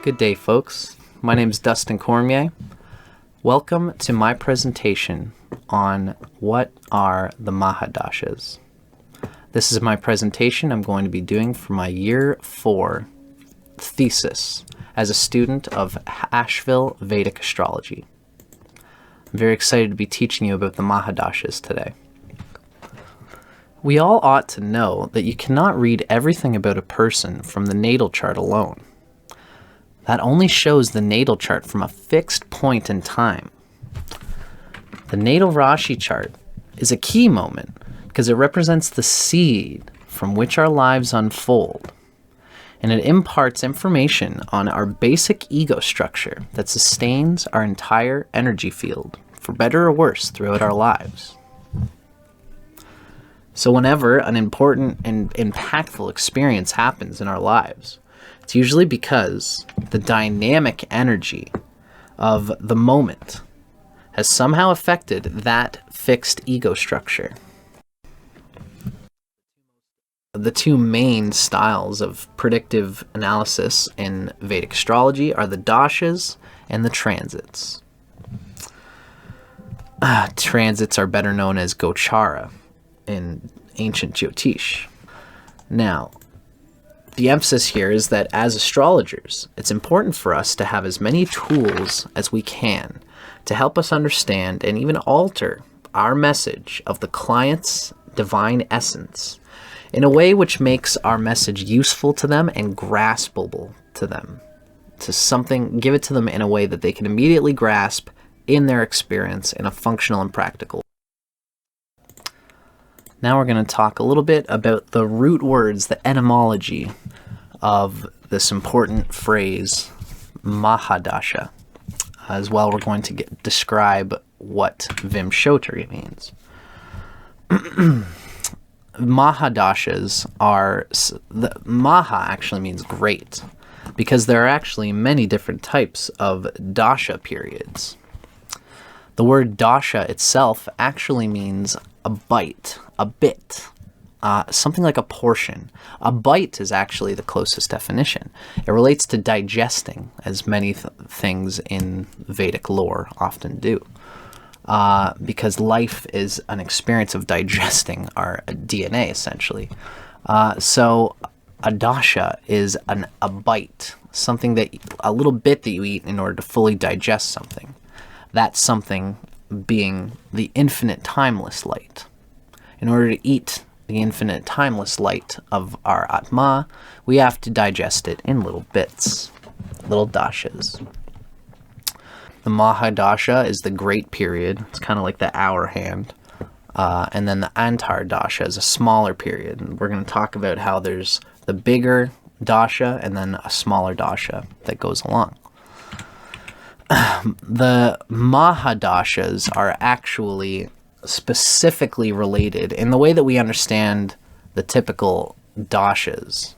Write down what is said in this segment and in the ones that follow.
Good day, folks. My name is Dustin Cormier. Welcome to my presentation on what are the Mahadashas. This is my presentation I'm going to be doing for my Year 4 thesis as a student of Asheville Vedic Astrology. I'm very excited to be teaching you about the Mahadashas today. We all ought to know that you cannot read everything about a person from the natal chart alone. That only shows the natal chart from a fixed point in time. The natal Rashi chart is a key moment because it represents the seed from which our lives unfold, and it imparts information on our basic ego structure that sustains our entire energy field, for better or worse, throughout our lives. So whenever an important and impactful experience happens in our lives, it's usually because the dynamic energy of the moment has somehow affected that fixed ego structure. The two main styles of predictive analysis in Vedic astrology are the Dashas and the transits. Transits are better known as Gochara in ancient Jyotish. Now, the emphasis here is that as astrologers, it's important for us to have as many tools as we can to help us understand and even alter our message of the client's divine essence in a way which makes our message useful to them and graspable to them, give it to them in a way that they can immediately grasp in their experience in a functional and practical way. Now we're going to talk a little bit about the root words, the etymology of this important phrase, MahaDasha. As well, we're going to describe what Vimshotari means. Mahadashas Maha actually means great, because there are actually many different types of Dasha periods. The word Dasha itself actually means a bite, a bit, something like a portion. A bite is actually the closest definition. It relates to digesting, as many things in Vedic lore often do, because life is an experience of digesting our DNA, essentially. So a dasha is a bite, a little bit that you eat in order to fully digest something. That something being the infinite timeless light. In order to eat the infinite timeless light of our Atma, we have to digest it in little bits, little dashas. The Mahadasha is the great period. It's kind of like the hour hand. And then the Antar Dasha is a smaller period. And we're going to talk about how there's the bigger dasha and then a smaller dasha that goes along. The Mahadashas are actually specifically related in the way that we understand the typical dashas.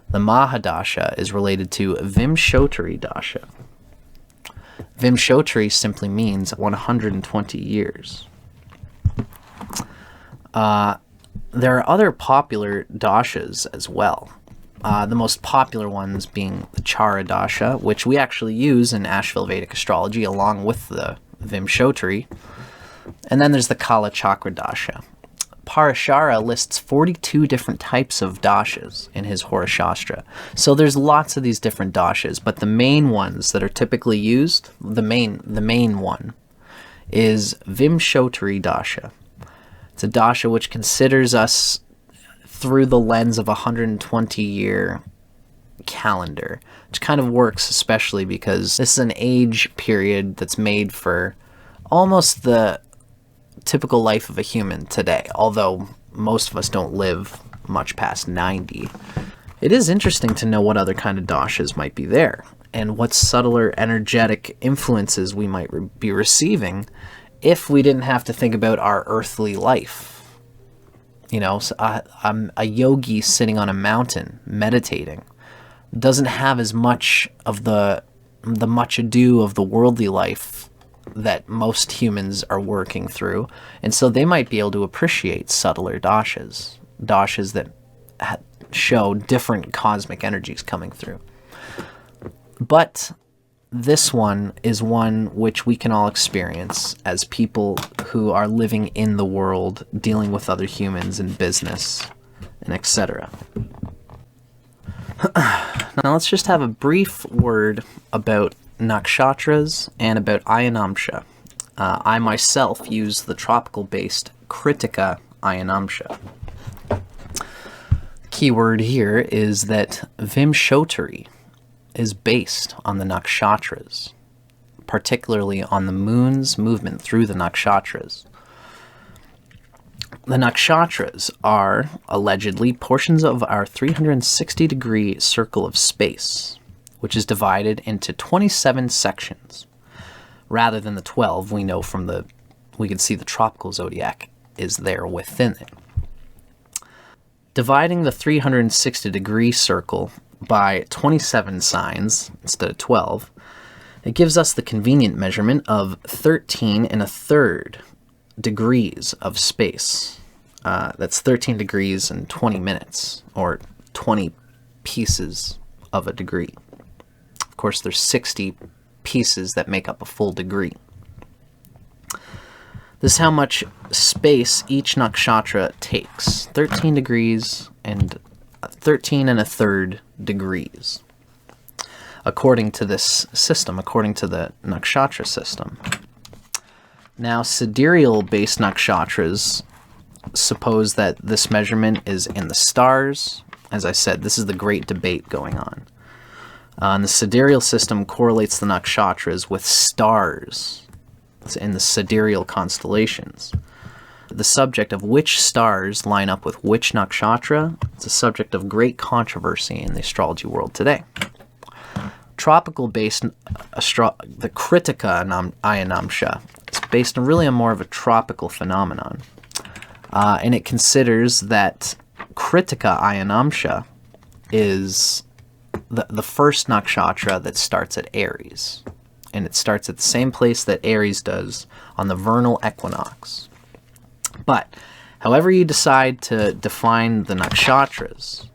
The Mahadasha is related to Vimshotari Dasha. Vimshotari simply means 120 years. There are other popular dashas as well. The most popular ones being the Chara Dasha, which we actually use in Asheville Vedic Astrology along with the Vimshotari. And then there's the Kala Chakra Dasha. Parashara lists 42 different types of dashas in his Horashastra. So there's lots of these different dashas, but the main ones that are typically used, the main one, is Vimshotari Dasha. It's a dasha which considers us through the lens of a 120-year calendar, which kind of works especially because this is an age period that's made for almost the typical life of a human today, although most of us don't live much past 90. It is interesting to know what other kind of dashas might be there, and what subtler energetic influences we might be receiving if we didn't have to think about our earthly life. You know, I'm a yogi sitting on a mountain meditating. Doesn't have as much of the much ado of the worldly life that most humans are working through, and so they might be able to appreciate subtler dashas that show different cosmic energies coming through. But this one is one which we can all experience as people who are living in the world, dealing with other humans in business, and etc. Now let's just have a brief word about Nakshatras and about Ayanamsha. I myself use the tropical-based Kritika Ayanamsha. Keyword here is that Vimshotari is based on the Nakshatras, particularly on the moon's movement through the Nakshatras. The Nakshatras are, allegedly, portions of our 360-degree circle of space, which is divided into 27 sections, rather than the 12 we know from we can see the tropical zodiac is there within it. Dividing the 360-degree circle by 27 signs instead of 12, it gives us the convenient measurement of 13 1/3 degrees of space. That's 13 degrees and 20 minutes, or 20 pieces of a degree. Of course, there's 60 pieces that make up a full degree. This is how much space each nakshatra takes. 13 degrees and 13 1/3 degrees. According to this system, according to the nakshatra system. Now, sidereal-based nakshatras suppose that this measurement is in the stars. As I said, this is the great debate going on. And the sidereal system correlates the nakshatras with stars in the sidereal constellations. The subject of which stars line up with which nakshatra is a subject of great controversy in the astrology world today. Tropical-based the Kritika Ayanamsha is based on really more of a tropical phenomenon. And it considers that Kritika Ayanamsha is the first nakshatra that starts at Aries. And it starts at the same place that Aries does on the vernal equinox. But, however you decide to define the nakshatras,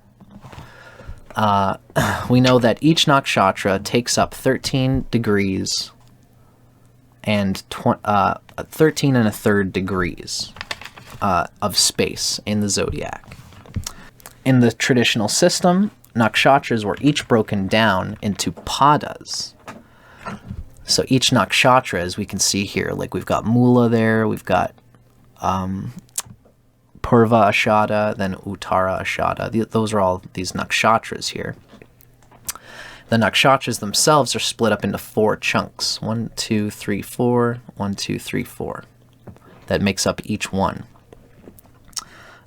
we know that each nakshatra takes up 13 degrees and 13 1/3 degrees of space in the zodiac. In the traditional system, nakshatras were each broken down into padas. So each nakshatra, as we can see here, like we've got Mula there, we've got Purva Ashada, then Uttara Ashada. Those are all these nakshatras here. The nakshatras themselves are split up into 4 chunks. 1, 2, 3, 4. 1, 2, 3, 4. That makes up each one.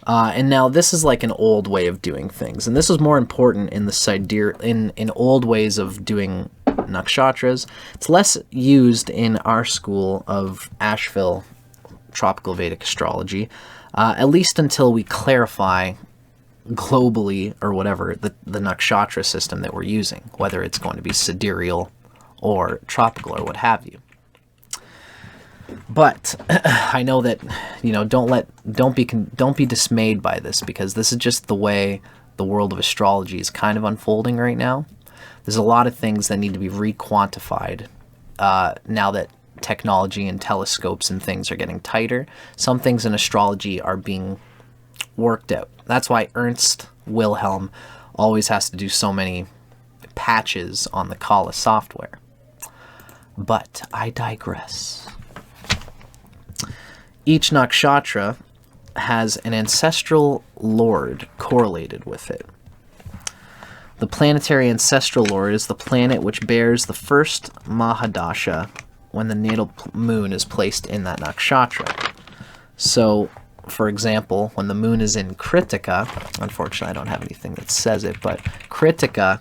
And now this is like an old way of doing things, and this is more important in the in old ways of doing nakshatras. It's less used in our school of Asheville Tropical Vedic Astrology, at least until we clarify globally or whatever the nakshatra system that we're using, whether it's going to be sidereal or tropical or what have you. But I know that, you know, don't be dismayed by this, because this is just the way the world of astrology is kind of unfolding right now. There's a lot of things that need to be re-quantified now that technology and telescopes and things are getting tighter. Some things in astrology are being worked out. That's why Ernst Wilhelm always has to do so many patches on the Kala software. But I digress. Each nakshatra has an ancestral lord correlated with it. The planetary ancestral lord is the planet which bears the first Mahadasha when the natal moon is placed in that nakshatra. So, for example, when the moon is in Kritika, unfortunately I don't have anything that says it, but Kritika,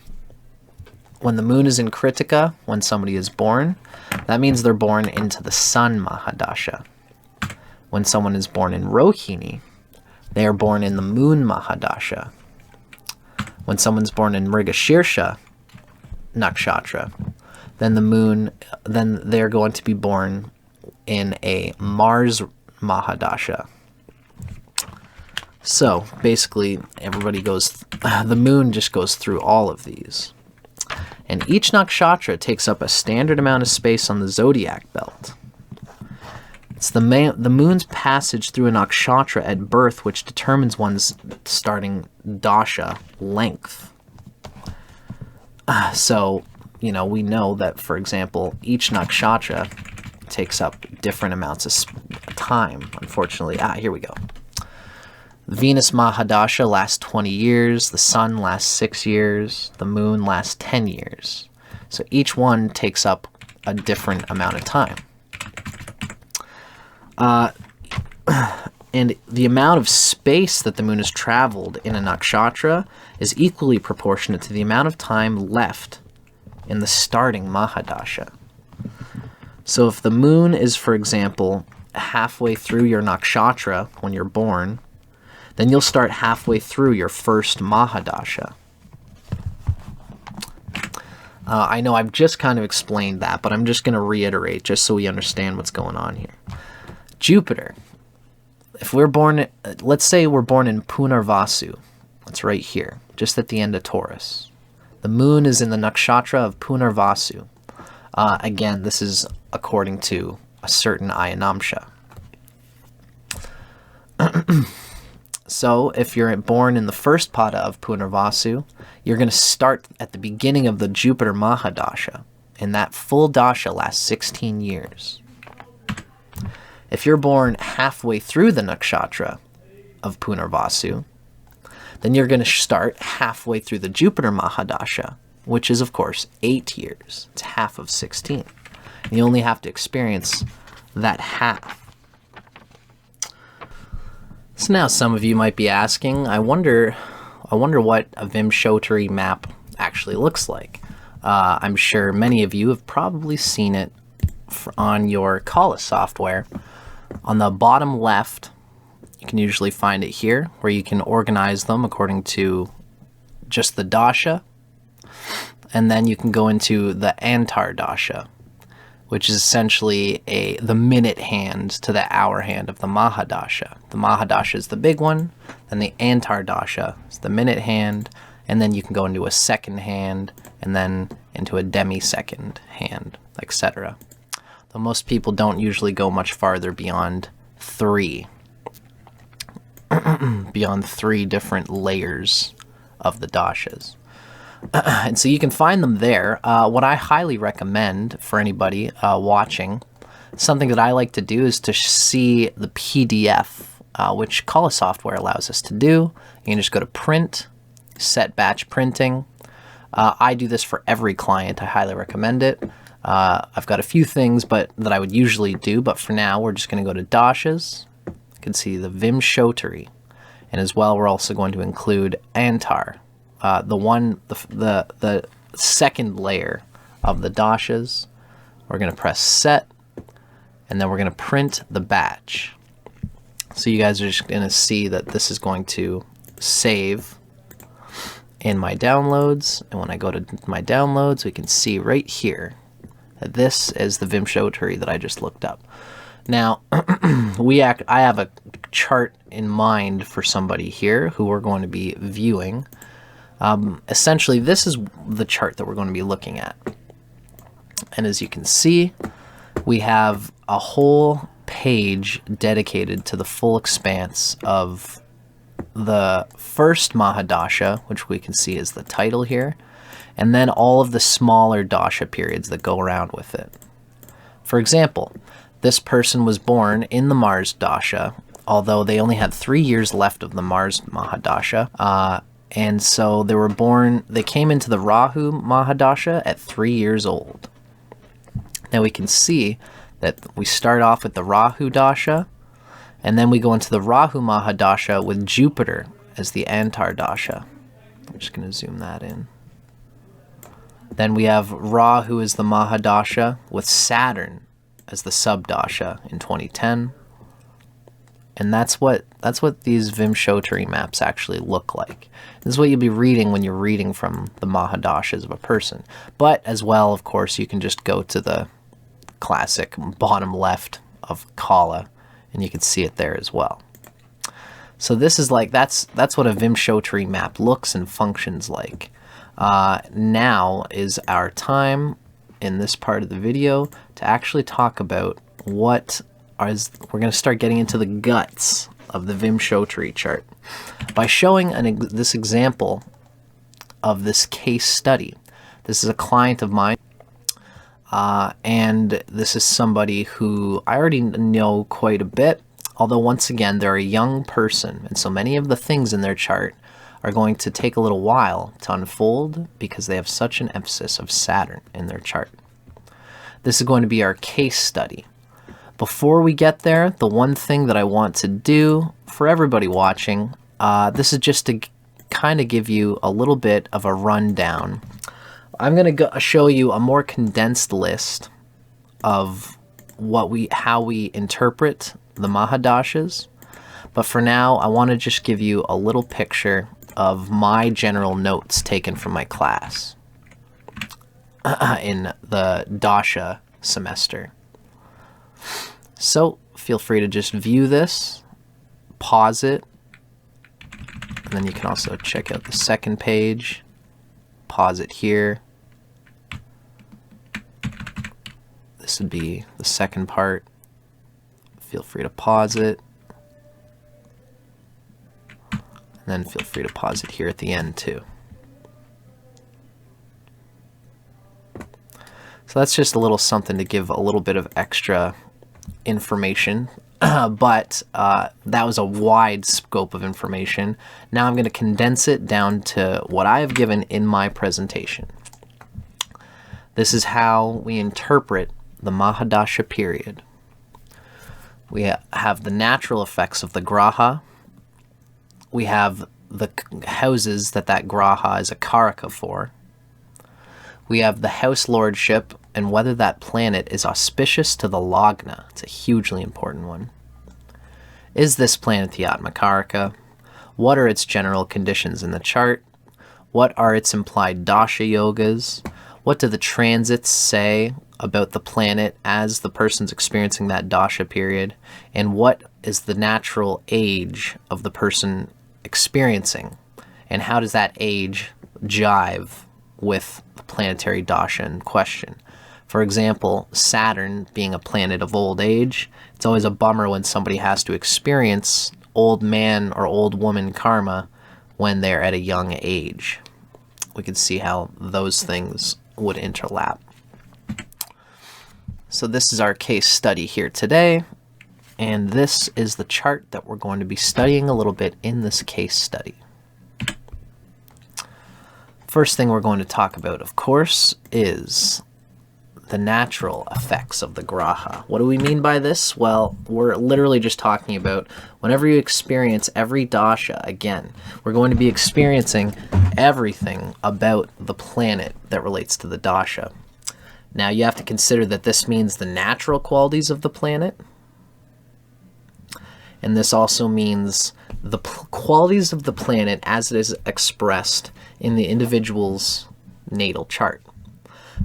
when the moon is in Kritika, when somebody is born, that means they're born into the sun Mahadasha. When someone is born in Rohini, they are born in the moon Mahadasha. When someone's born in Mrigashirsha nakshatra, then they're going to be born in a Mars Mahadasha. So basically, the moon just goes through all of these. And each nakshatra takes up a standard amount of space on the zodiac belt. It's the moon's passage through a nakshatra at birth which determines one's starting dasha length. So, you know, we know that, for example, each nakshatra takes up different amounts of time, unfortunately. Here we go. Venus Mahadasha lasts 20 years, the sun lasts 6 years, the moon lasts 10 years. So each one takes up a different amount of time. And the amount of space that the moon has traveled in a nakshatra is equally proportionate to the amount of time left in the starting Mahadasha. So if the moon is, for example, halfway through your nakshatra when you're born, then you'll start halfway through your first Mahadasha. I know I've just kind of explained that, but I'm just going to reiterate just so we understand what's going on here. Jupiter. If we're born, let's say we're born in Punarvasu. That's right here, just at the end of Taurus. The moon is in the nakshatra of Punarvasu. Again, this is according to a certain Ayanamsha. So, if you're born in the first pada of Punarvasu, you're going to start at the beginning of the Jupiter Mahadasha, and that full dasha lasts 16 years. If you're born halfway through the nakshatra of Punarvasu, then you're going to start halfway through the Jupiter Mahadasha, which is, of course, 8 years. It's half of 16. And you only have to experience that half. So now some of you might be asking, I wonder what a Vimshottari map actually looks like. I'm sure many of you have probably seen it on your Kala software. On the bottom left, you can usually find it here, where you can organize them according to just the dasha. And then you can go into the Antar Dasha, which is essentially the minute hand to the hour hand of the Mahadasha. The Mahadasha is the big one, then the Antar Dasha is the minute hand, and then you can go into a second hand, and then into a demi-second hand, etc. Though most people don't usually go much farther beyond 3. Beyond 3 different layers of the dashas. And so you can find them there. What I highly recommend for anybody watching, something that I like to do is to see the PDF, which Kala software allows us to do. You can just go to print, set batch printing. I do this for every client. I highly recommend it. I've got a few things that I would usually do, but for now we're just going to go to Dashas. You can see the Vimshottari. And as well, we're also going to include Antar. The second layer of the dashas. We're going to press set, and then we're going to print the batch. So you guys are just going to see that this is going to save in my downloads, and when I go to my downloads, we can see right here that this is the Vimshottari that I just looked up. Now, I have a chart in mind for somebody here who we're going to be viewing. Essentially, this is the chart that we're going to be looking at. And as you can see, we have a whole page dedicated to the full expanse of the first Mahadasha, which we can see is the title here, and then all of the smaller dasha periods that go around with it. For example, this person was born in the Mars Dasha, although they only had 3 years left of the Mars Mahadasha, and so they came into the Rahu Mahadasha at 3 years old. Now we can see that we start off with the Rahu Dasha, and then we go into the Rahu Mahadasha with Jupiter as the Antar Dasha. I'm just going to zoom that in. Then we have Rahu as the Mahadasha with Saturn as the Subdasha in 2010. And that's what these Vimshottari maps actually look like. This is what you'll be reading when you're reading from the Mahadashas of a person. But as well, of course, you can just go to the classic bottom left of Kala, and you can see it there as well. So this is like, that's what a Vimshottari map looks and functions like. Now is our time in this part of the video to actually talk about we're going to start getting into the guts of the Vimshottari chart by showing this example of this case study. This is a client of mine, and this is somebody who I already know quite a bit, although once again, they're a young person, and so many of the things in their chart are going to take a little while to unfold because they have such an emphasis of Saturn in their chart. This is going to be our case study. Before we get there, the one thing that I want to do for everybody watching, this is just to kind of give you a little bit of a rundown. I'm going to show you a more condensed list of how we interpret the Mahadashas. But for now, I want to just give you a little picture of my general notes taken from my class in the Dasha semester. So feel free to just view this, pause it, and then you can also check out the second page, pause it here. This would be the second part. Feel free to pause it. And then feel free to pause it here at the end too. So that's just a little something to give a little bit of extra information, but that was a wide scope of information. Now I'm going to condense it down to what I have given in my presentation. This is how we interpret the Mahadasha period. We have the natural effects of the Graha. We have the houses that Graha is a Karaka for. We have the house lordship and whether that planet is auspicious to the Lagna. It's a hugely important one. Is this planet the Atmakaraka? What are its general conditions in the chart? What are its implied Dasha yogas? What do the transits say about the planet as the person's experiencing that Dasha period? And what is the natural age of the person experiencing? And how does that age jive with the planetary Dasha in question? For example, Saturn being a planet of old age, it's always a bummer when somebody has to experience old man or old woman karma when they're at a young age. We can see how those things would interlap. So this is our case study here today, and this is the chart that we're going to be studying a little bit in this case study. First thing we're going to talk about, of course, is the natural effects of the Graha. What do we mean by this? Well, we're literally just talking about whenever you experience every Dasha, again, we're going to be experiencing everything about the planet that relates to the Dasha. Now, you have to consider that this means the natural qualities of the planet, and this also means the qualities of the planet as it is expressed in the individual's natal chart.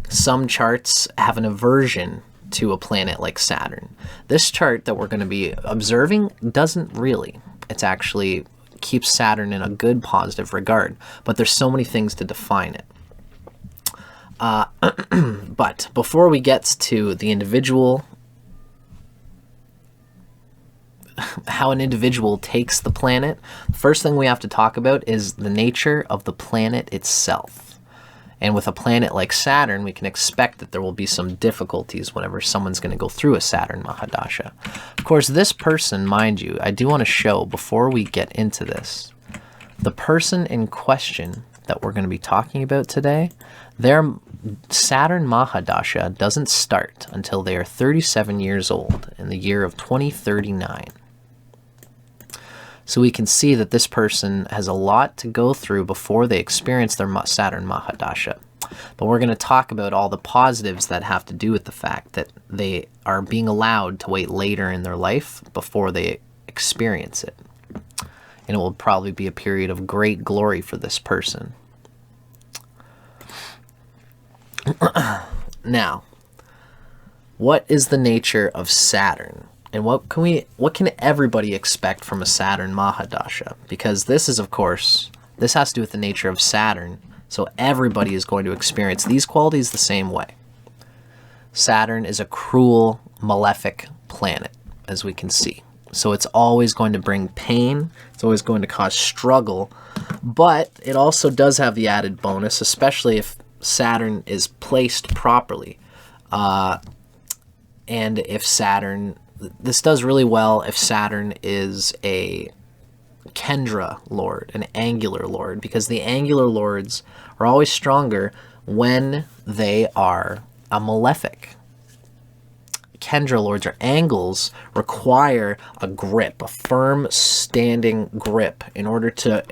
Some charts have an aversion to a planet like Saturn. This chart that we're going to be observing doesn't really. It's actually keeps Saturn in a good, positive regard, but there's so many things to define it. But before we get to the individual, how an individual takes the planet, the first thing we have to talk about is the nature of the planet itself. And with a planet like Saturn, we can expect that there will be some difficulties whenever someone's going to go through a Saturn Mahadasha. Of course, this person, mind you, I do want to show before we get into this, the person in question that we're going to be talking about today, their Saturn Mahadasha doesn't start until they are 37 years old in the year of 2039. So we can see that this person has a lot to go through before they experience their Saturn Mahadasha. But we're going to talk about all the positives that have to do with the fact that they are being allowed to wait later in their life before they experience it. And it will probably be a period of great glory for this person. Now, what is the nature of Saturn? And what can everybody expect from a Saturn Mahadasha? Because this is, of course, this has to do with the nature of Saturn, so everybody is going to experience these qualities the same way. Saturn is a cruel, malefic planet, as we can see. So it's always going to bring pain, it's always going to cause struggle, but it also does have the added bonus, especially if Saturn is placed properly. And if Saturn, this does really well if Saturn is a Kendra lord, an angular lord, because the angular lords are always stronger when they are a malefic. Kendra lords or angles require a grip, a firm standing grip in order to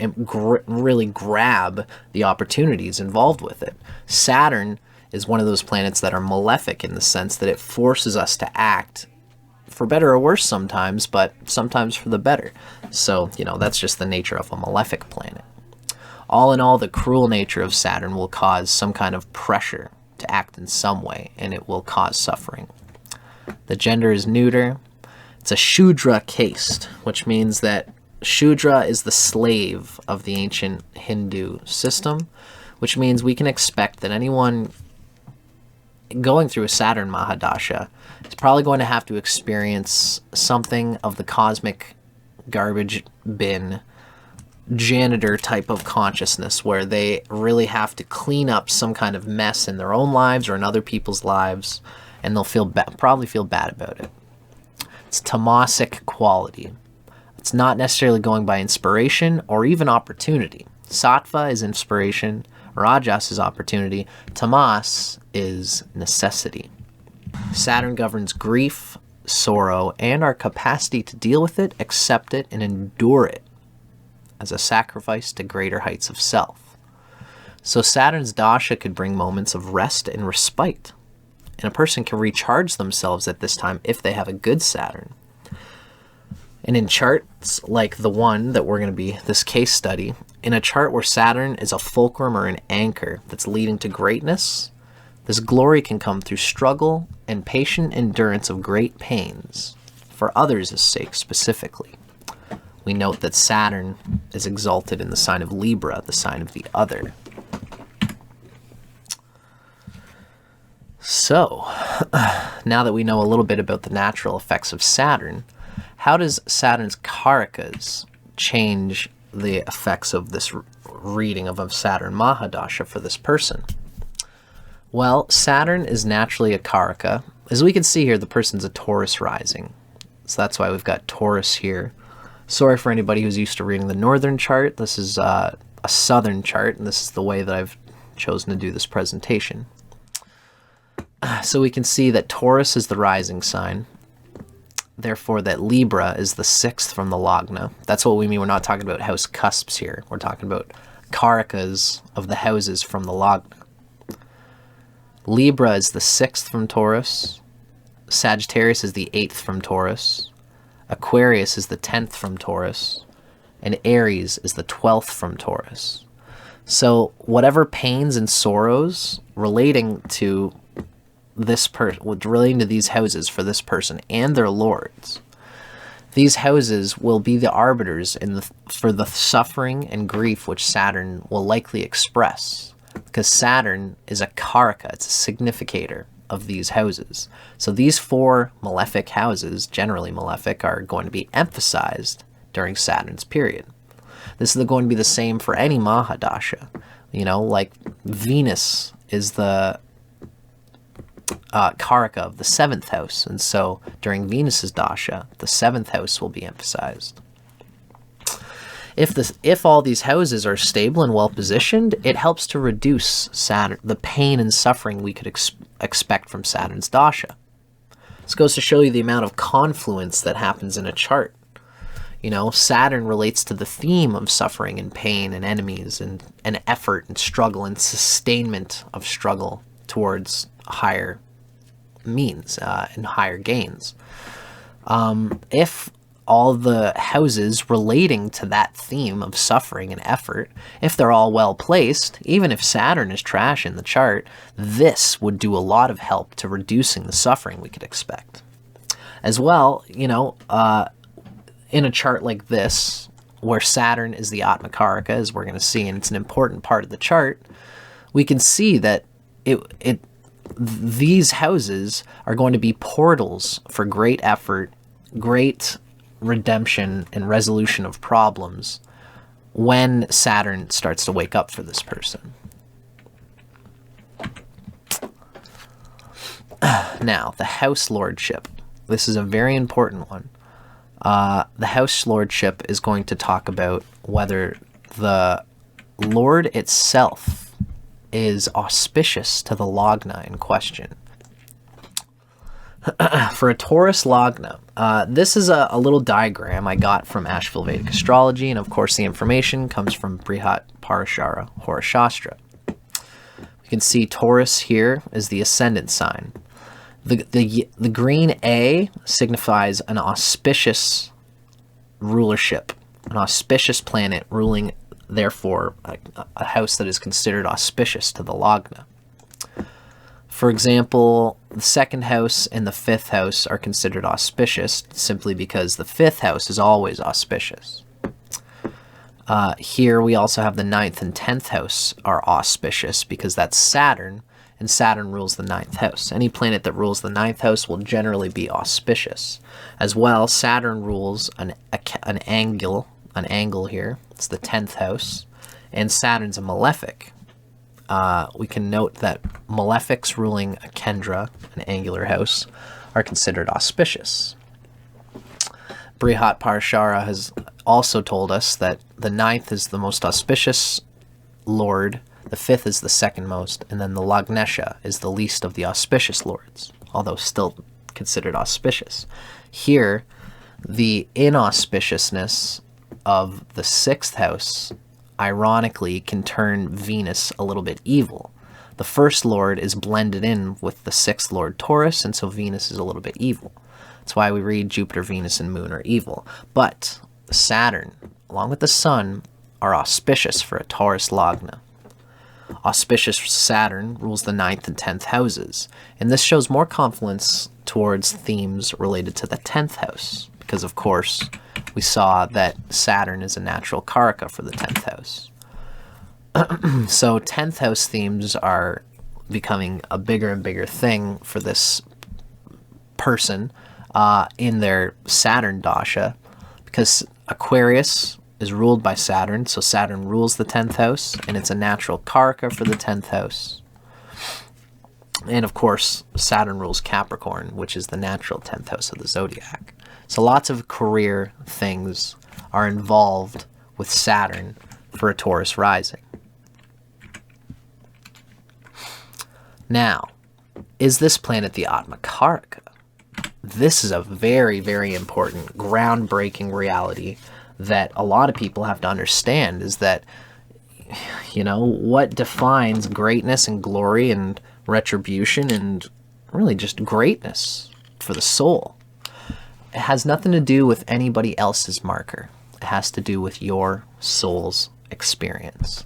really grab the opportunities involved with it. Saturn is one of those planets that are malefic in the sense that it forces us to act for better or worse sometimes, but sometimes for the better. So, that's just the nature of a malefic planet. All in all, the cruel nature of Saturn will cause some kind of pressure to act in some way, and it will cause suffering. The gender is neuter. It's a Shudra caste, which means that Shudra is the slave of the ancient Hindu system, which means we can expect that anyone going through a Saturn Mahadasha is probably going to have to experience something of the cosmic garbage bin janitor type of consciousness, where they really have to clean up some kind of mess in their own lives or in other people's lives, and they'll probably feel bad about it. It's tamasic quality. It's not necessarily going by inspiration or even opportunity. Sattva is inspiration, Rajas is opportunity, Tamas is necessity. Saturn governs grief, sorrow, and our capacity to deal with it, accept it, and endure it as a sacrifice to greater heights of self. So Saturn's Dasha could bring moments of rest and respite, and a person can recharge themselves at this time if they have a good Saturn. And in charts like the one that we're going to be, this case study, in a chart where Saturn is a fulcrum or an anchor that's leading to greatness, this glory can come through struggle and patient endurance of great pains, for others' sake specifically. We note that Saturn is exalted in the sign of Libra, the sign of the other. So, now that we know a little bit about the natural effects of Saturn, how does Saturn's karakas change the effects of this reading of a Saturn Mahadasha for this person? Well, Saturn is naturally a karaka. As we can see here, the person's a Taurus rising. So that's why we've got Taurus here. Sorry for anybody who's used to reading the northern chart. This is a southern chart, and this is the way that I've chosen to do this presentation. So we can see that Taurus is the rising sign. Therefore, that Libra is the sixth from the Lagna. That's what we mean. We're not talking about house cusps here. We're talking about karakas of the houses from the Lagna. Libra is the sixth from Taurus. Sagittarius is the eighth from Taurus. Aquarius is the 10th from Taurus. And Aries is the 12th from Taurus. So whatever pains and sorrows relating to relating to these houses for this person and their lords, these houses will be the arbiters for the suffering and grief which Saturn will likely express, because Saturn is a karaka, it's a significator of these houses. So these four malefic houses, generally malefic, are going to be emphasized during Saturn's period. This is going to be the same for any Mahadasha. Like Venus is the karaka of the 7th house, and so during Venus's dasha, the 7th house will be emphasized. If all these houses are stable and well positioned, it helps to reduce the pain and suffering we could expect from Saturn's dasha. This goes to show you the amount of confluence that happens in a chart. Saturn relates to the theme of suffering and pain and enemies and effort and struggle and sustainment of struggle towards higher means and higher gains. If all the houses relating to that theme of suffering and effort, if they're all well placed, even if Saturn is trash in the chart, this would do a lot of help to reducing the suffering we could expect. As well, you know, in a chart like this, where Saturn is the Atmakaraka, as we're going to see, and it's an important part of the chart, we can see that these houses are going to be portals for great effort, great redemption, and resolution of problems when Saturn starts to wake up for this person. Now, the house lordship. This is a very important one. The house lordship is going to talk about whether the lord itself is auspicious to the lagna in question. For a Taurus lagna, this is a little diagram I got from Asheville Vedic Astrology, and of course the information comes from Brihat Parashara Horashastra. You can see Taurus here is the ascendant sign. The green A signifies an auspicious rulership, an auspicious planet ruling, therefore, a house that is considered auspicious to the lagna. For example, the second house and the fifth house are considered auspicious simply because the fifth house is always auspicious. Here we also have the ninth and 10th house are auspicious because that's Saturn, and Saturn rules the ninth house. Any planet that rules the ninth house will generally be auspicious. As well, Saturn rules an angle here. It's the 10th house, and Saturn's a malefic. We can note that malefics ruling a Kendra, an angular house, are considered auspicious. Brihat Parashara has also told us that the ninth is the most auspicious lord, the fifth is the second most, and then the Lagnesha is the least of the auspicious lords, although still considered auspicious. Here, the inauspiciousness of the sixth house, ironically, can turn Venus a little bit evil. The first lord is blended in with the sixth lord Taurus, and so Venus is a little bit evil. That's why we read Jupiter, Venus, and Moon are evil. But Saturn, along with the Sun, are auspicious for a Taurus lagna. Auspicious Saturn rules the 9th and 10th houses, and this shows more confluence towards themes related to the 10th house, because of course we saw that Saturn is a natural karaka for the 10th house. So 10th house themes are becoming a bigger and bigger thing for this person in their Saturn Dasha, because Aquarius is ruled by Saturn, so Saturn rules the 10th house, and it's a natural karaka for the 10th house. And of course, Saturn rules Capricorn, which is the natural 10th house of the zodiac. So lots of career things are involved with Saturn for a Taurus rising. Now, is this planet the Atmakaraka? This is a very, very important, groundbreaking reality that a lot of people have to understand, is that, you know, what defines greatness and glory and retribution and really just greatness for the soul? It has nothing to do with anybody else's marker. It has to do with your soul's experience.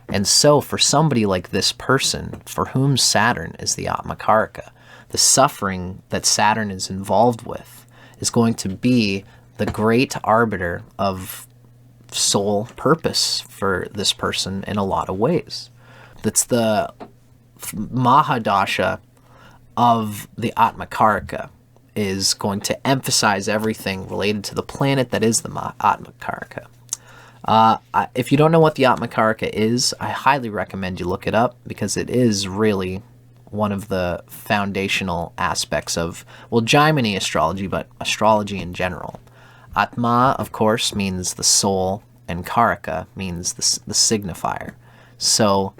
And so for somebody like this person, for whom Saturn is the Atmakaraka, the suffering that Saturn is involved with is going to be the great arbiter of soul purpose for this person in a lot of ways. That's the Mahadasha of the Atmakaraka is going to emphasize everything related to the planet that is the Atmakaraka. If you don't know what the Atmakaraka is, I highly recommend you look it up, because it is really one of the foundational aspects of, well, Jaimini astrology, but astrology in general. Atma, of course, means the soul, and Karaka means the signifier. So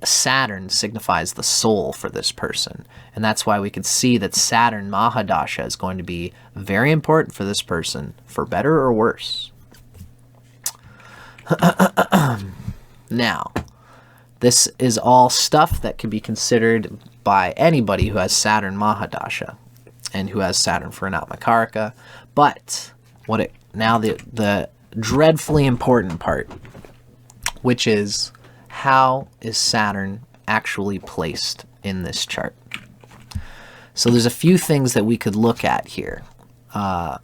Saturn signifies the soul for this person, and that's why we could see that Saturn Mahadasha is going to be very important for this person, for better or worse. Now, this is all stuff that can be considered by anybody who has Saturn Mahadasha and who has Saturn for an Atmakaraka, but now the dreadfully important part, which is, how is Saturn actually placed in this chart? So there's a few things that we could look at here. I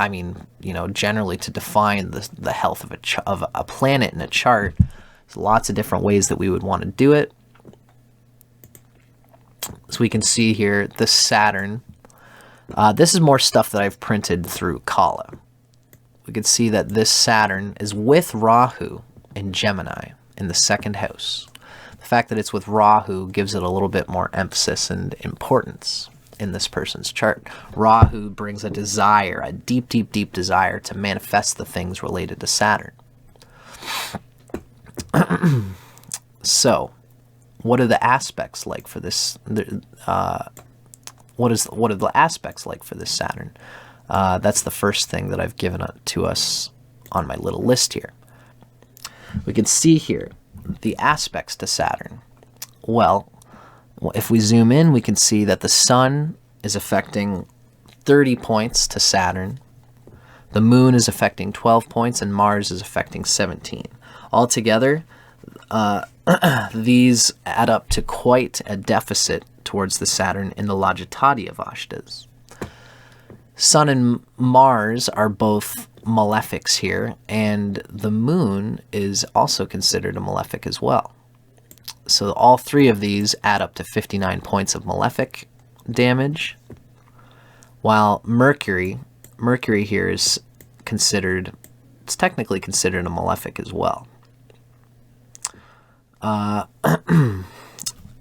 mean, you know, generally to define the health of a planet in a chart, there's lots of different ways that we would want to do it. So we can see here, this Saturn, this is more stuff that I've printed through Kala. We can see that this Saturn is with Rahu in Gemini in the 2nd house. The fact that it's with Rahu gives it a little bit more emphasis and importance in this person's chart. Rahu brings a desire, a deep, deep, deep desire to manifest the things related to Saturn. So, what are the aspects like for this? What are the aspects like for this Saturn? That's the first thing that I've given to us on my little list here. We can see here the aspects to Saturn. Well, if we zoom in, we can see that the Sun is affecting 30 points to Saturn. The Moon is affecting 12 points, and Mars is affecting 17. Altogether, these add up to quite a deficit towards the Saturn in the Logitati of Ashtas. Sun and Mars are both malefics here, and the Moon is also considered a malefic as well. So all three of these add up to 59 points of malefic damage, while Mercury here is considered, it's technically considered a malefic as well.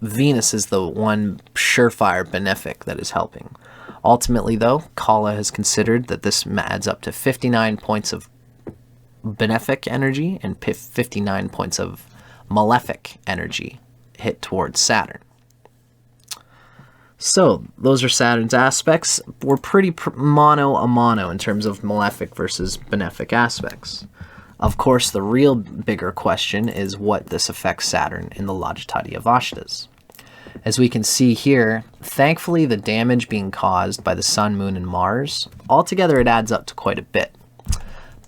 Venus is the one surefire benefic that is helping. Ultimately, though, Kala has considered that this adds up to 59 points of benefic energy and 59 points of malefic energy hit towards Saturn. So, those are Saturn's aspects. We're pretty mono a mono in terms of malefic versus benefic aspects. Of course, the real bigger question is what this affects Saturn in the Logitati of Ashtas. As we can see here, thankfully the damage being caused by the Sun, Moon, and Mars, altogether it adds up to quite a bit.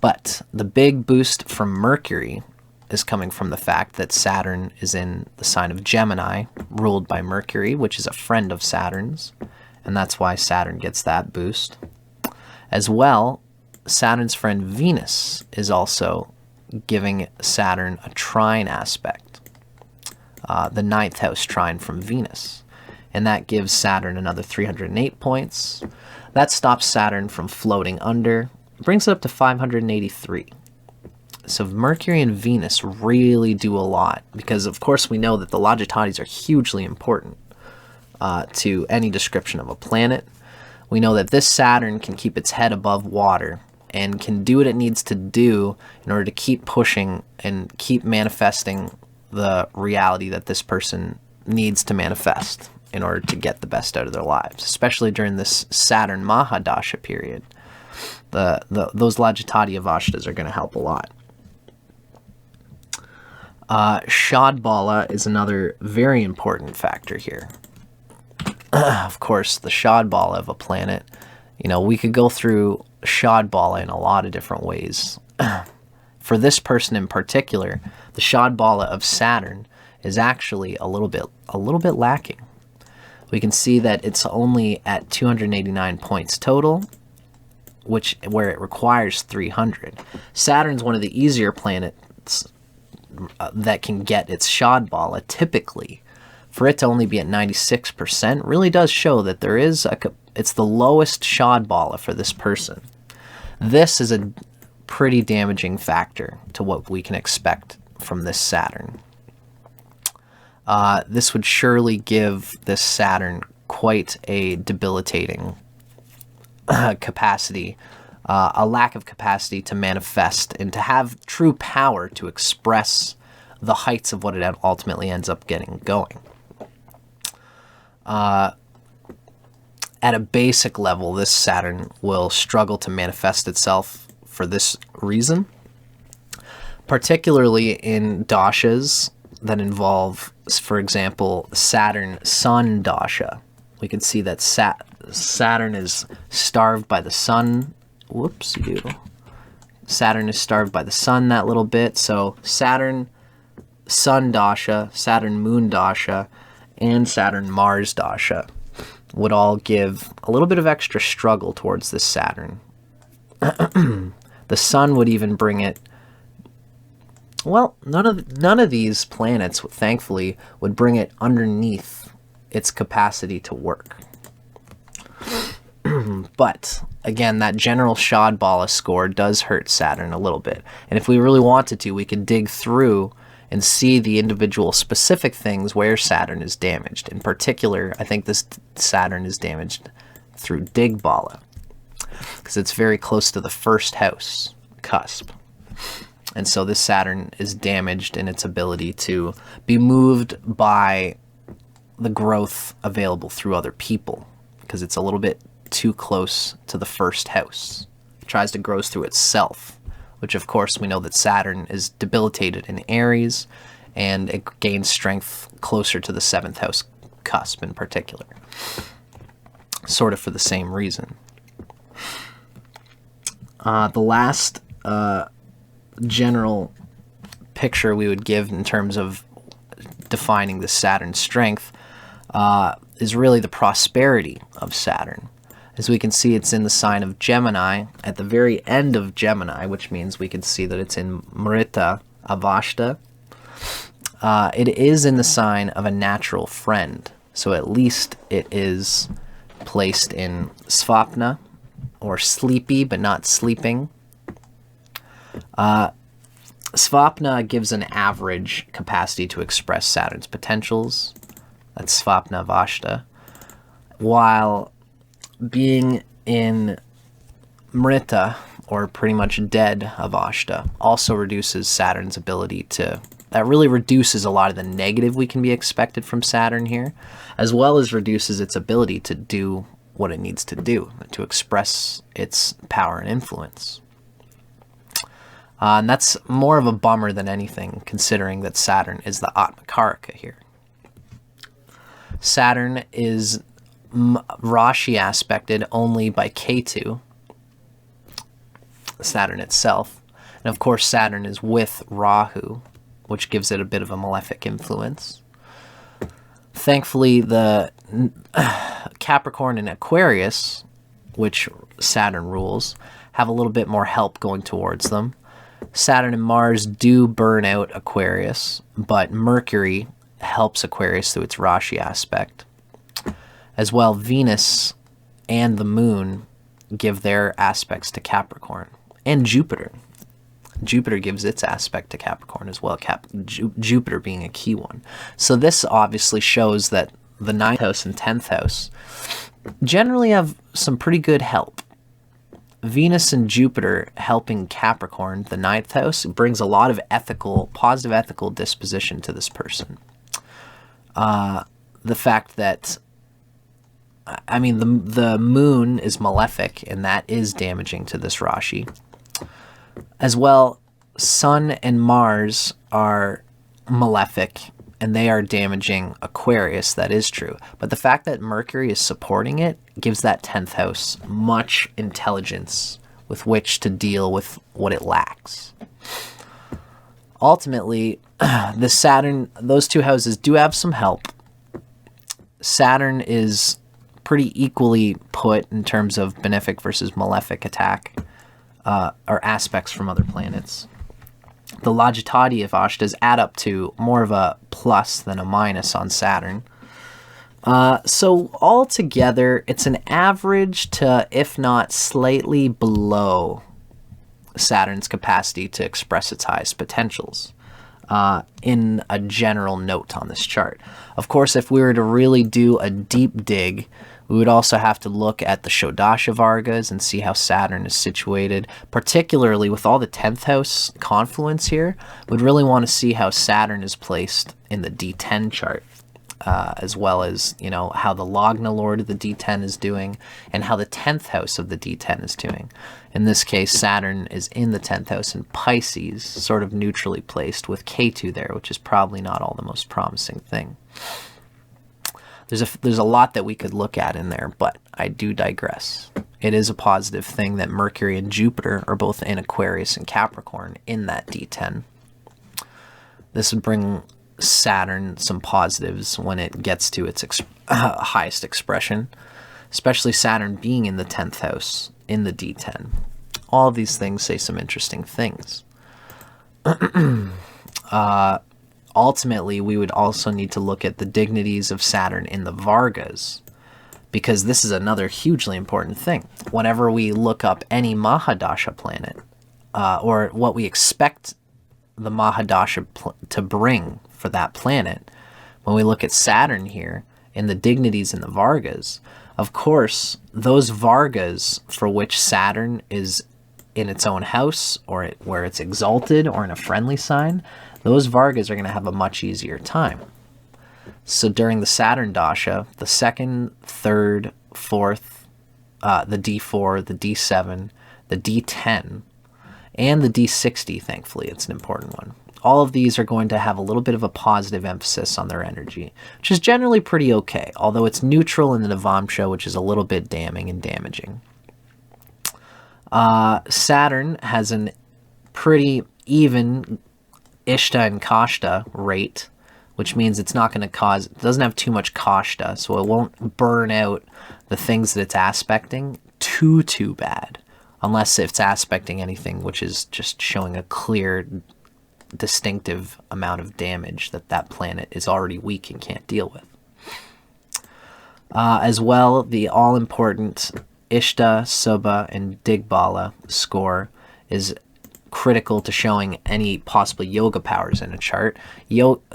But the big boost from Mercury is coming from the fact that Saturn is in the sign of Gemini, ruled by Mercury, which is a friend of Saturn's, and that's why Saturn gets that boost. As well, Saturn's friend Venus is also giving Saturn a trine aspect. The 9th house trine from Venus, and that gives Saturn another 308 points. That stops Saturn from floating under, brings it up to 583. So Mercury and Venus really do a lot, because of course we know that the Logitatis are hugely important to any description of a planet. We know that this Saturn can keep its head above water and can do what it needs to do in order to keep pushing and keep manifesting the reality that this person needs to manifest in order to get the best out of their lives, especially during this Saturn Mahadasha period. Those Logitati of Ashtas are going to help a lot. Shad bala is another very important factor here. Of course, the Shad bala of a planet, you know, we could go through Shad bala in a lot of different ways. For this person in particular, the Shad bala of Saturn is actually a little bit lacking. We can see that it's only at 289 points total, where it requires 300. Saturn's one of the easier planets that can get its Shad bala typically. For it to only be at 96% really does show that there is it's the lowest Shad bala for this person. This is a pretty damaging factor to what we can expect from this Saturn. This would surely give this Saturn quite a debilitating capacity, a lack of capacity to manifest and to have true power to express the heights of what it ultimately ends up getting going. At a basic level, this Saturn will struggle to manifest itself for this reason, particularly in dashas that involve, for example, Saturn Sun Dasha. We can see that Saturn is starved by the Sun. Saturn is starved by the Sun that little bit. So Saturn Sun Dasha, Saturn Moon Dasha, and Saturn-Mars Dasha would all give a little bit of extra struggle towards this Saturn. The Sun would even bring it. Well, none of these planets, thankfully, would bring it underneath its capacity to work. But again, that general Shad bala score does hurt Saturn a little bit. And if we really wanted to, we could dig through and see the individual specific things where Saturn is damaged. In particular, I think this Saturn is damaged through dig bala, because it's very close to the first house cusp. And so this Saturn is damaged in its ability to be moved by the growth available through other people, because it's a little bit too close to the first house. It tries to grow through itself, which of course we know that Saturn is debilitated in Aries, and it gains strength closer to the 7th house cusp in particular, sort of for the same reason. The last general picture we would give in terms of defining the Saturn strength is really the prosperity of Saturn. As we can see, it's in the sign of Gemini at the very end of Gemini, which means we can see that it's in Mrita Avashta. It is in the sign of a natural friend, so at least it is placed in Svapna, or sleepy but not sleeping. Svapna gives an average capacity to express Saturn's potentials. That's Svapna Avashta. While being in Mrita, or pretty much dead Avashta, also reduces Saturn's ability to... That really reduces a lot of the negative we can be expected from Saturn here, as well as reduces its ability to do what it needs to do, to express its power and influence. And that's more of a bummer than anything, considering that Saturn is the Atmakaraka here. Saturn is Rashi aspected only by Ketu, Saturn itself. And of course Saturn is with Rahu, which gives it a bit of a malefic influence. Thankfully, the Capricorn and Aquarius, which Saturn rules, have a little bit more help going towards them. Saturn and Mars do burn out Aquarius, but Mercury helps Aquarius through its Rashi aspect. As well, Venus and the Moon give their aspects to Capricorn. And Jupiter. Jupiter gives its aspect to Capricorn as well, Jupiter being a key one. So this obviously shows that the 9th house and 10th house generally have some pretty good help. Venus and Jupiter helping Capricorn, the 9th house, brings a lot of positive ethical disposition to this person. The fact that, I mean, the moon is malefic, and that is damaging to this Rashi. As well, Sun and Mars are malefic, and they are damaging Aquarius, that is true. But the fact that Mercury is supporting it gives that 10th house much intelligence with which to deal with what it lacks. Ultimately, the Saturn, those two houses do have some help. Saturn is pretty equally put in terms of benefic versus malefic attack, or aspects from other planets. The Logitati of Ashtas add up to more of a plus than a minus on Saturn. So altogether, it's an average to, if not slightly below, Saturn's capacity to express its highest potentials, in a general note on this chart. Of course, if we were to really do a deep dig, we would also have to look at the Shodasha Vargas and see how Saturn is situated, particularly with all the 10th house confluence here. We'd really want to see how Saturn is placed in the D10 chart, as well as, you know, how the Lagna Lord of the D10 is doing and how the 10th house of the D10 is doing. In this case, Saturn is in the 10th house in Pisces, sort of neutrally placed with Ketu there, which is probably not all the most promising thing. There's a lot that we could look at in there, but I do digress. It is a positive thing that Mercury and Jupiter are both in Aquarius and Capricorn in that D10. This would bring Saturn some positives when it gets to its highest expression, especially Saturn being in the 10th house, in the D10. All of these things say some interesting things. Ultimately, we would also need to look at the dignities of Saturn in the Vargas, because this is another hugely important thing. Whenever we look up any Mahadasha planet, or what we expect the Mahadasha to bring for that planet, when we look at Saturn here in the dignities in the Vargas, of course, those Vargas for which Saturn is in its own house, or where it's exalted, or in a friendly sign, those Vargas are going to have a much easier time. So during the Saturn Dasha, the 2nd, 3rd, 4th, the D4, the D7, the D10, and the D60, thankfully, it's an important one. All of these are going to have a little bit of a positive emphasis on their energy, which is generally pretty okay, although it's neutral in the Navamsha, which is a little bit damning and damaging. Saturn has an pretty even Ishta and Kashta rate, which means it's not going to cause, it doesn't have too much Kashta, so it won't burn out the things that it's aspecting too bad, unless it's aspecting anything which is just showing a clear, distinctive amount of damage that that planet is already weak and can't deal with. As well, the all-important Ishta, Subha, and Digbala score is critical to showing any possible yoga powers in a chart.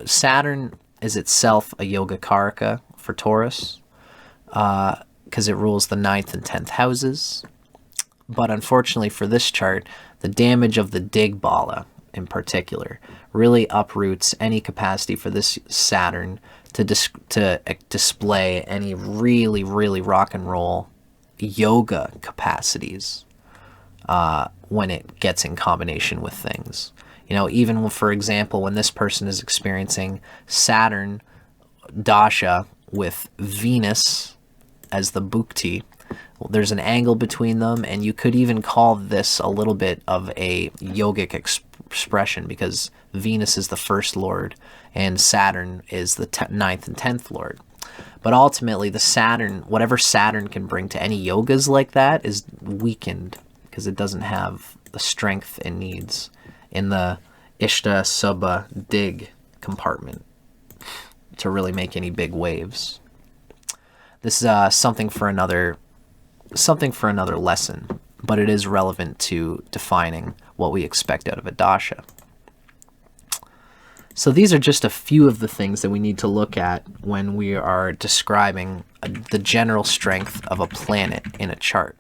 Saturn is itself a yoga karaka for Taurus, because it rules the 9th and 10th houses. But unfortunately for this chart, the damage of the Digbala in particular really uproots any capacity for this Saturn to display any really rock and roll yoga capacities when it gets in combination with things. You know, even for example, when this person is experiencing Saturn Dasha with Venus as the Bhukti, there's an angle between them, and you could even call this a little bit of a yogic expression, because Venus is the first lord and Saturn is the 9th and 10th lord. But ultimately, the Saturn, whatever Saturn can bring to any yogas like that, is weakened because it doesn't have the strength it needs in the Ishta, Subha, Dig compartment to really make any big waves. This is something for another lesson, but it is relevant to defining what we expect out of a dasha. So these are just a few of the things that we need to look at when we are describing the general strength of a planet in a chart.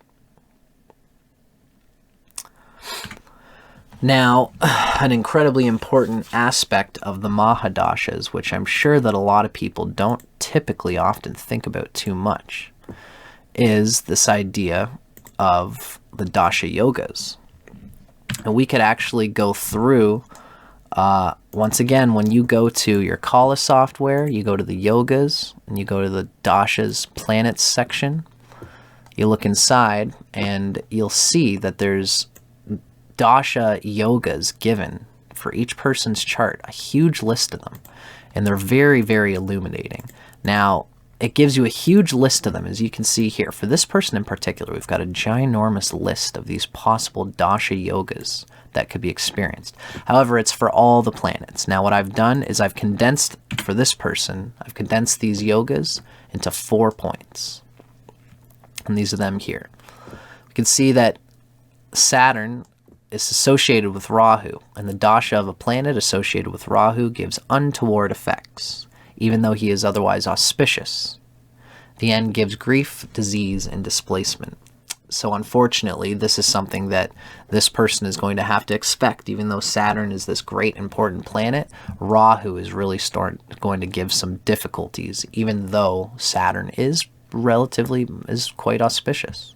Now, an incredibly important aspect of the Mahadashas, which I'm sure that a lot of people don't typically often think about too much, is this idea of the Dasha yogas. And we could actually go through, once again, when you go to your Kala software, you go to the yogas, and you go to the Dashas planets section, you look inside, and you'll see that there's Dasha yogas given for each person's chart, a huge list of them, and they're very illuminating. Now, it gives you a huge list of them, as you can see here. For this person in particular, we've got a ginormous list of these possible Dasha yogas that could be experienced. However, it's for all the planets. Now, what I've done is I've condensed, for this person, I've condensed these yogas into 4 points. And these are them here. We can see that Saturn is associated with Rahu, and the Dasha of a planet associated with Rahu gives untoward effects, even though he is otherwise auspicious. The end gives grief, disease, and displacement. So unfortunately, this is something that this person is going to have to expect. Even though Saturn is this great important planet, Rahu is really going to give some difficulties, even though Saturn is quite auspicious.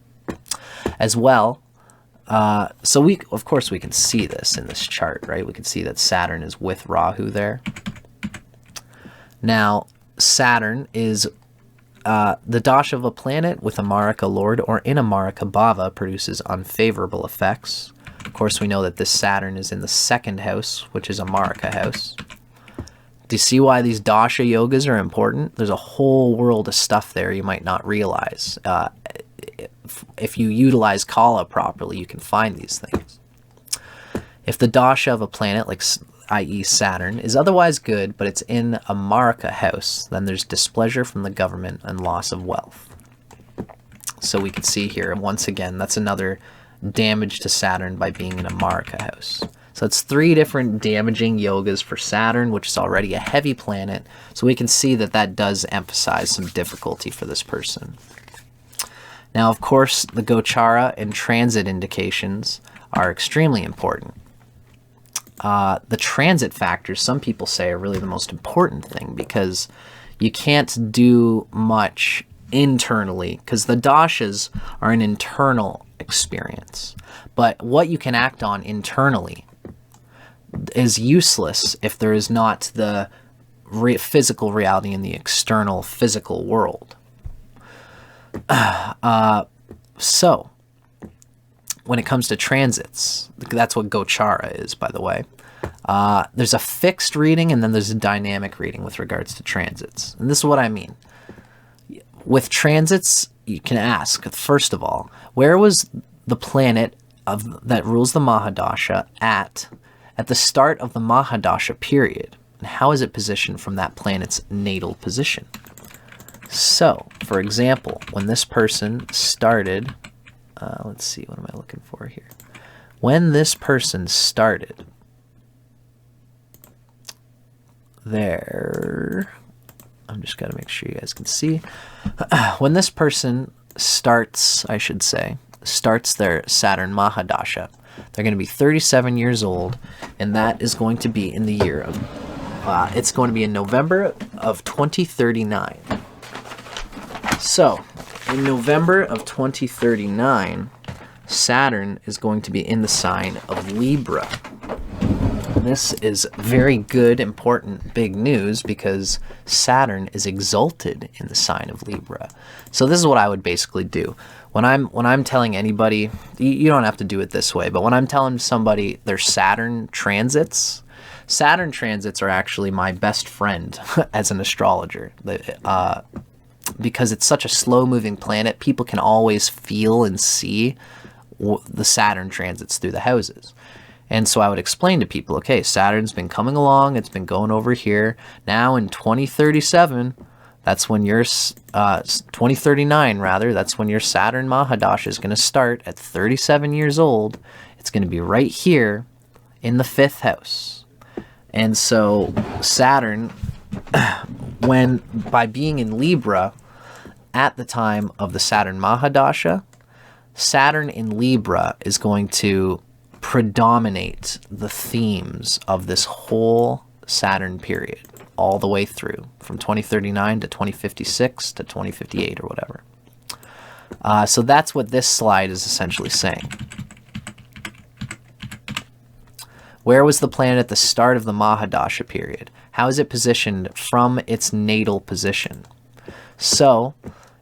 As well, so of course we can see this in this chart, right? We can see that Saturn is with Rahu there. Now, Saturn is the Dasha of a planet with a Marika Lord or in a Marika Bhava produces unfavorable effects. Of course, we know that this Saturn is in the 2nd house, which is a Marika house. Do you see why these Dasha yogas are important? There's a whole world of stuff there you might not realize. If you utilize Kala properly, you can find these things. If the Dasha of a planet, like i.e. Saturn, is otherwise good, but it's in a Maraka house, then there's displeasure from the government and loss of wealth. So we can see here, once again, that's another damage to Saturn by being in a Maraka house. So it's 3 different damaging yogas for Saturn, which is already a heavy planet. So we can see that that does emphasize some difficulty for this person. Now, of course, the Gochara and transit indications are extremely important. The transit factors, some people say, are really the most important thing, because you can't do much internally, because the Dashas are an internal experience. But what you can act on internally is useless if there is not the physical reality in the external physical world. So, when it comes to transits, that's what Gochara is, by the way. There's a fixed reading and then there's a dynamic reading with regards to transits. And this is what I mean. With transits, you can ask, first of all, where was the planet that rules the Mahadasha at the start of the Mahadasha period? And how is it positioned from that planet's natal position? So, for example, when this person started, let's see, what am I looking for here? When this person started there, I'm just got to make sure you guys can see. When this person starts, I should say, starts their Saturn Mahadasha, they're going to be 37 years old, and that is going to be in the year of, it's going to be in November of 2039. So, in November of 2039, Saturn is going to be in the sign of Libra. This is very good, important, big news, because Saturn is exalted in the sign of Libra. So this is what I would basically do. When I'm telling anybody, you don't have to do it this way, but when I'm telling somebody their Saturn transits are actually my best friend as an astrologer. Because it's such a slow-moving planet, people can always feel and see the Saturn transits through the houses. And so I would explain to people, okay, Saturn's been coming along, it's been going over here. Now in 2037, that's when your 2039 rather, that's when your Saturn Mahadasha is going to start at 37 years old. It's going to be right here in the 5th house. And so Saturn, by being in Libra at the time of the Saturn Mahadasha, Saturn in Libra is going to predominate the themes of this whole Saturn period, all the way through, from 2039 to 2056 to 2058 or whatever. So that's what this slide is essentially saying. Where was the planet at the start of the Mahadasha period? How is it positioned from its natal position? So,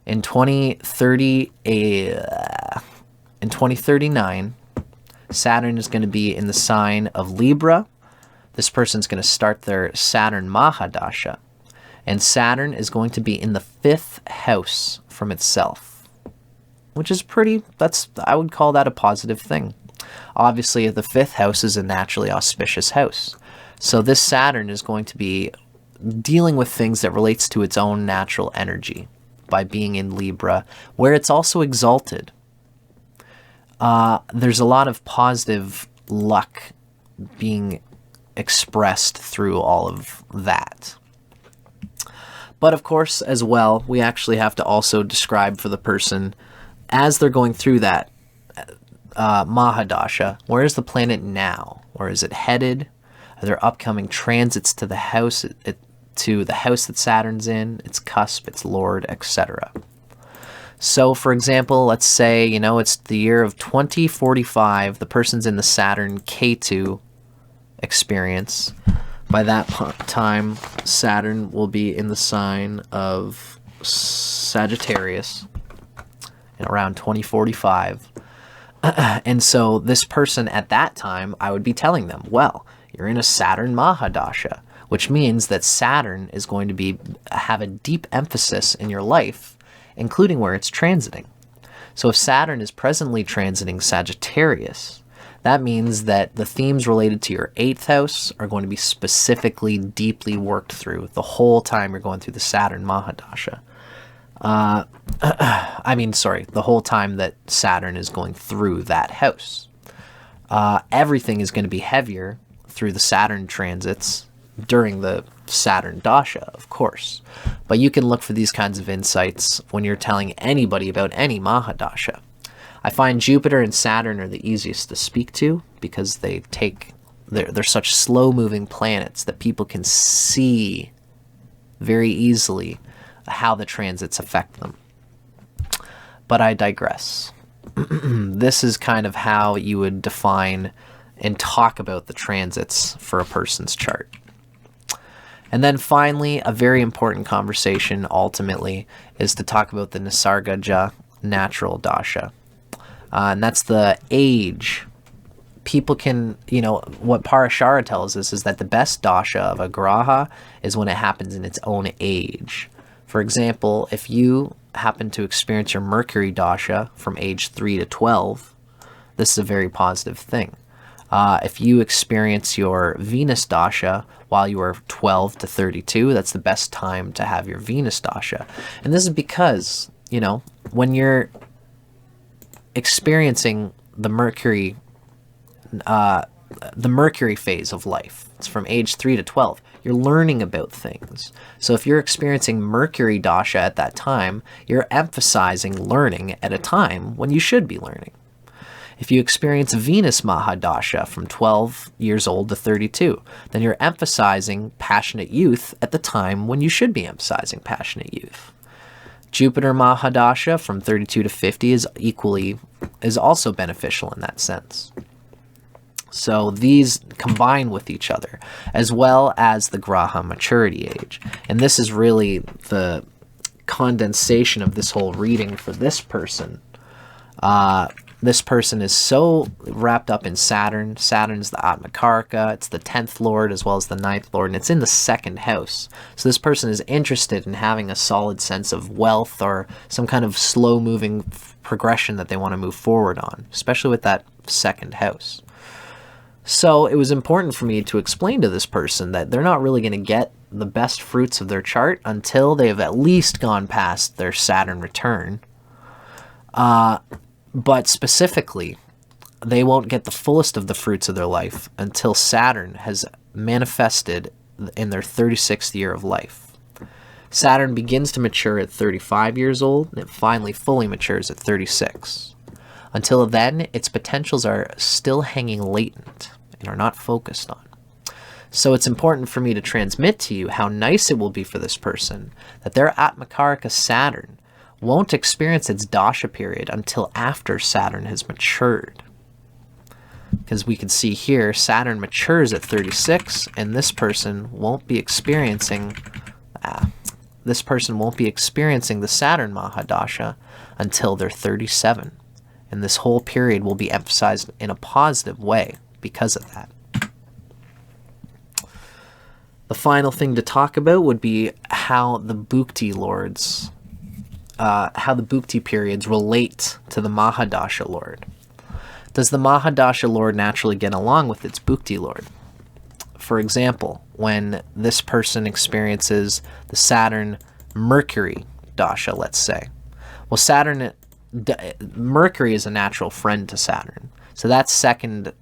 in 2039, Saturn is going to be in the sign of Libra. This person's going to start their Saturn Mahadasha. And Saturn is going to be in the 5th house from itself. Which is I would call that a positive thing. Obviously, the 5th house is a naturally auspicious house. So this Saturn is going to be dealing with things that relates to its own natural energy by being in Libra, where it's also exalted. There's a lot of positive luck being expressed through all of that. But of course, as well, we actually have to also describe for the person, as they're going through that Mahadasha, where is the planet now? Where is it headed? Are there upcoming transits to the house, that Saturn's in, its cusp, its lord, etc.? So, for example, let's say, it's the year of 2045, the person's in the Saturn K2 experience. By that time, Saturn will be in the sign of Sagittarius in around 2045. And so this person at that time, I would be telling them, well, you're in a Saturn Mahadasha, which means that Saturn is going to have a deep emphasis in your life, including where it's transiting. So if Saturn is presently transiting Sagittarius, that means that the themes related to your 8th house are going to be specifically deeply worked through the whole time you're going through the Saturn Mahadasha. The whole time that Saturn is going through that house. Everything is going to be heavier through the Saturn transits during the Saturn Dasha, of course. But you can look for these kinds of insights when you're telling anybody about any Mahadasha. I find Jupiter and Saturn are the easiest to speak to because they're such slow-moving planets that people can see very easily how the transits affect them. But I digress. This is kind of how you would define and talk about the transits for a person's chart. And then finally, a very important conversation ultimately is to talk about the Nisargaja natural Dasha. And that's the age. People can, what Parashara tells us is that the best Dasha of a Graha is when it happens in its own age. For example, if you happen to experience your Mercury Dasha from age 3 to 12, this is a very positive thing. If you experience your Venus Dasha while you are 12 to 32, that's the best time to have your Venus Dasha. And this is because, when you're experiencing the Mercury phase of life, it's from age 3 to 12, you're learning about things. So if you're experiencing Mercury Dasha at that time, you're emphasizing learning at a time when you should be learning. If you experience Venus Mahadasha from 12 years old to 32, then you're emphasizing passionate youth at the time when you should be emphasizing passionate youth. Jupiter Mahadasha from 32 to 50 is also beneficial in that sense. So these combine with each other, as well as the Graha maturity age. And this is really the condensation of this whole reading for this person. This person is so wrapped up in Saturn. Saturn's the Atmakaraka. It's the 10th lord as well as the 9th lord, and it's in the 2nd house. So this person is interested in having a solid sense of wealth or some kind of slow-moving progression that they want to move forward on, especially with that 2nd house. So it was important for me to explain to this person that they're not really going to get the best fruits of their chart until they have at least gone past their Saturn return. But specifically, they won't get the fullest of the fruits of their life until Saturn has manifested in their 36th year of life. Saturn begins to mature at 35 years old, and it finally fully matures at 36. Until then, its potentials are still hanging latent and are not focused on. So it's important for me to transmit to you how nice it will be for this person that their Atmakaraka Saturn won't experience its Dasha period until after Saturn has matured. Because we can see here, Saturn matures at 36, and this person won't be experiencing the Saturn Mahadasha until they're 37. And this whole period will be emphasized in a positive way because of that. The final thing to talk about would be how the Bhukti lords, how the Bhukti periods relate to the Mahadasha lord. Does the Mahadasha lord naturally get along with its Bhukti lord? For example, when this person experiences the Saturn Mercury Dasha, let's say. Well, Mercury is a natural friend to Saturn. So that second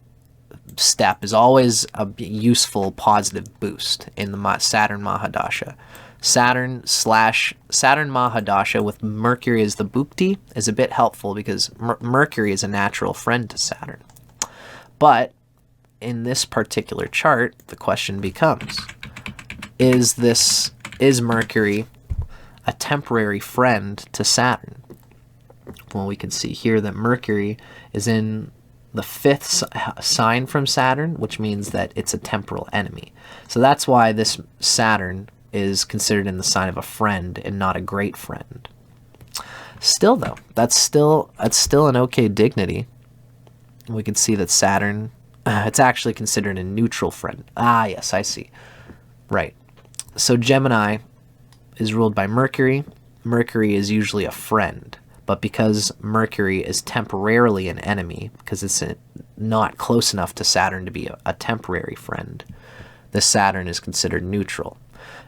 step is always a useful positive boost in the Saturn Mahadasha. Saturn Mahadasha with Mercury as the Bhukti is a bit helpful because Mercury is a natural friend to Saturn. But in this particular chart, the question becomes, is Mercury a temporary friend to Saturn? Well, we can see here that Mercury is in the 5th sign from Saturn, which means that it's a temporal enemy. So that's why this Saturn is considered in the sign of a friend and not a great friend. Still, though, that's still an okay dignity. We can see that Saturn, it's actually considered a neutral friend. Ah, yes, I see. Right. So Gemini is ruled by Mercury. Mercury is usually a friend, but because Mercury is temporarily an enemy, because it's not close enough to Saturn to be a temporary friend, the Saturn is considered neutral.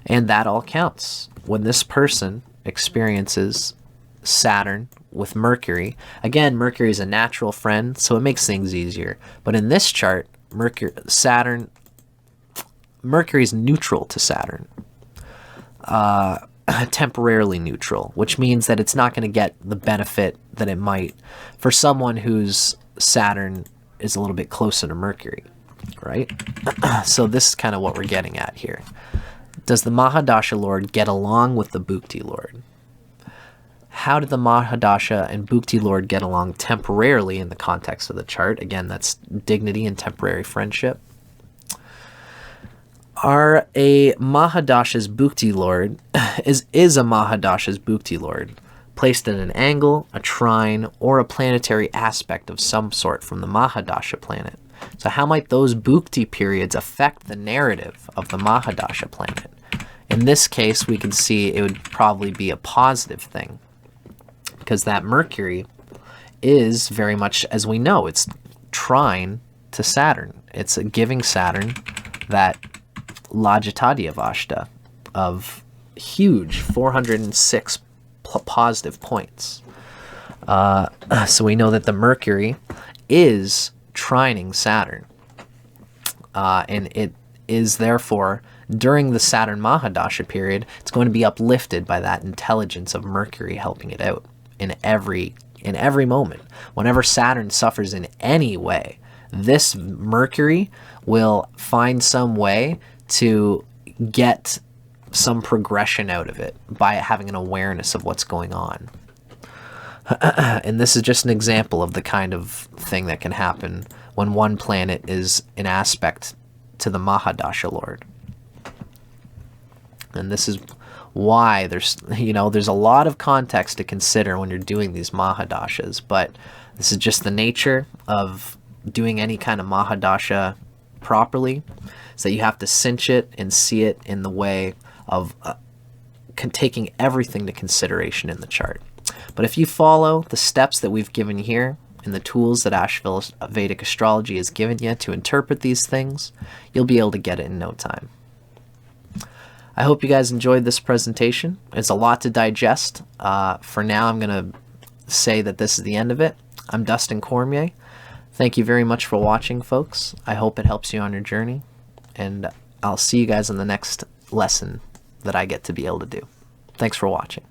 And that all counts. When this person experiences Saturn with Mercury, again, Mercury is a natural friend, so it makes things easier. But in this chart, Mercury is neutral to Saturn. Temporarily neutral, which means that it's not going to get the benefit that it might for someone whose Saturn is a little bit closer to Mercury, right? So this is kind of what we're getting at here. Does the Mahadasha Lord get along with the Bhukti Lord? How did the Mahadasha and Bhukti Lord get along temporarily in the context of the chart? Again, that's dignity and temporary friendship. Are a Mahadasha's Bhukti Lord, is a Mahadasha's Bhukti Lord placed at an angle, a trine, or a planetary aspect of some sort from the Mahadasha planet? So how might those Bhukti periods affect the narrative of the Mahadasha planet? In this case, we can see it would probably be a positive thing, because that Mercury is very much, as we know, it's trine to Saturn. It's giving Saturn that Lajatadhyavashta of huge 406 positive points. So we know that the Mercury is trining Saturn. And it is therefore, during the Saturn Mahadasha period, it's going to be uplifted by that intelligence of Mercury helping it out in every moment. Whenever Saturn suffers in any way, this Mercury will find some way to get some progression out of it by having an awareness of what's going on. And this is just an example of the kind of thing that can happen when one planet is an aspect to the Mahadasha Lord. And this is why there's a lot of context to consider when you're doing these Mahadashas, but this is just the nature of doing any kind of Mahadasha properly, so you have to cinch it and see it in the way of taking everything to consideration in the chart. But if you follow the steps that we've given here and the tools that Asheville Vedic Astrology has given you to interpret these things, you'll be able to get it in no time. I hope you guys enjoyed this presentation. It's a lot to digest. For now, I'm going to say that this is the end of it. I'm Dustin Cormier. Thank you very much for watching, folks. I hope it helps you on your journey, and I'll see you guys in the next lesson that I get to be able to do. Thanks for watching.